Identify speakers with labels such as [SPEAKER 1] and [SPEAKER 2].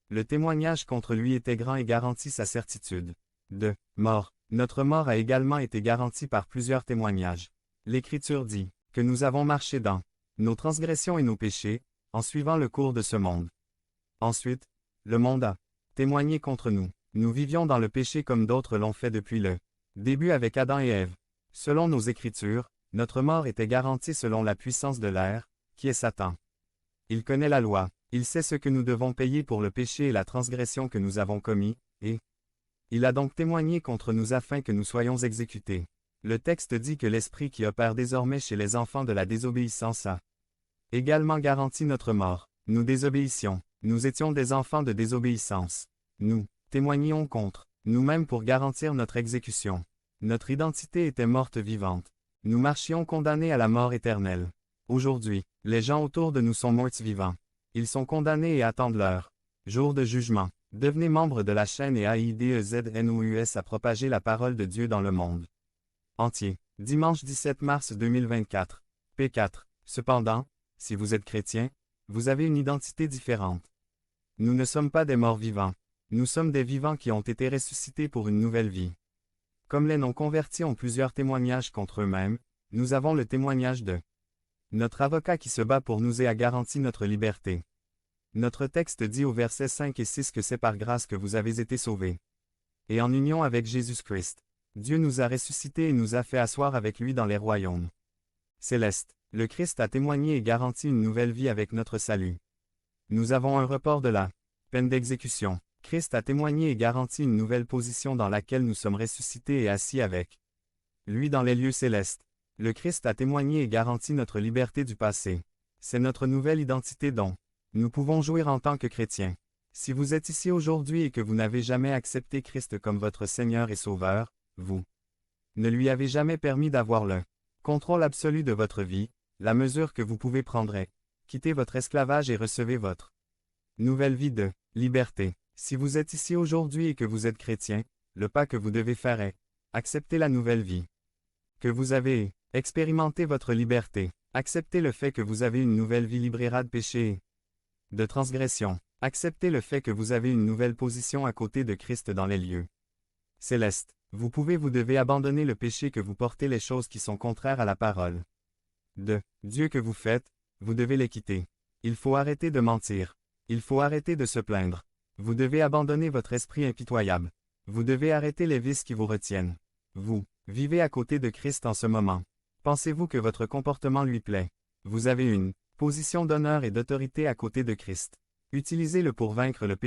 [SPEAKER 1] Le témoignage contre lui était grand et garantit sa certitude. 2. Mort. Notre mort a également été garantie par plusieurs témoignages. L'Écriture dit que nous avons marché dans nos transgressions et nos péchés, en suivant le cours de ce monde. Ensuite, le monde a témoigné contre nous. Nous vivions dans le péché comme d'autres l'ont fait depuis le début avec Adam et Ève. Selon nos Écritures, notre mort était garantie selon la puissance de l'air, qui est Satan. Il connaît la loi, il sait ce que nous devons payer pour le péché et la transgression que nous avons commis, et il a donc témoigné contre nous afin que nous soyons exécutés. Le texte dit que l'esprit qui opère désormais chez les enfants de la désobéissance a également garanti notre mort. Nous désobéissions, nous étions des enfants de désobéissance. Nous témoignions contre nous-mêmes pour garantir notre exécution. Notre identité était morte vivante. Nous marchions condamnés à la mort éternelle. Aujourd'hui, les gens autour de nous sont morts vivants. Ils sont condamnés et attendent leur jour de jugement. Devenez membre de la chaîne et AIDEZNOUS à propager la parole de Dieu dans le monde entier. Dimanche 17 mars 2024. P4. Cependant, si vous êtes chrétien, vous avez une identité différente. Nous ne sommes pas des morts vivants. Nous sommes des vivants qui ont été ressuscités pour une nouvelle vie. Comme les non-convertis ont plusieurs témoignages contre eux-mêmes, nous avons le témoignage de notre avocat qui se bat pour nous et a garanti notre liberté. Notre texte dit au verset 5 et 6 que c'est par grâce que vous avez été sauvés. Et en union avec Jésus-Christ, Dieu nous a ressuscités et nous a fait asseoir avec lui dans les royaumes célestes. Le Christ a témoigné et garanti une nouvelle vie avec notre salut. Nous avons un report de la peine d'exécution. Christ a témoigné et garanti une nouvelle position dans laquelle nous sommes ressuscités et assis avec lui dans les lieux célestes. Le Christ a témoigné et garanti notre liberté du passé. C'est notre nouvelle identité dont nous pouvons jouir en tant que chrétiens. Si vous êtes ici aujourd'hui et que vous n'avez jamais accepté Christ comme votre Seigneur et Sauveur, vous ne lui avez jamais permis d'avoir le contrôle absolu de votre vie, la mesure que vous pouvez prendre est quittez votre esclavage et recevez votre nouvelle vie de liberté. Si vous êtes ici aujourd'hui et que vous êtes chrétien, le pas que vous devez faire est accepter la nouvelle vie que vous avez et expérimenter votre liberté. Acceptez le fait que vous avez une nouvelle vie libérée de péché et de transgression. Acceptez le fait que vous avez une nouvelle position à côté de Christ dans les lieux célestes. Vous devez abandonner le péché que vous portez, les choses qui sont contraires à la parole de Dieu que vous faites, vous devez les quitter. Il faut arrêter de mentir. Il faut arrêter de se plaindre. Vous devez abandonner votre esprit impitoyable. Vous devez arrêter les vices qui vous retiennent. Vous vivez à côté de Christ en ce moment. Pensez-vous que votre comportement lui plaît? Vous avez une position d'honneur et d'autorité à côté de Christ. Utilisez-le pour vaincre le péché.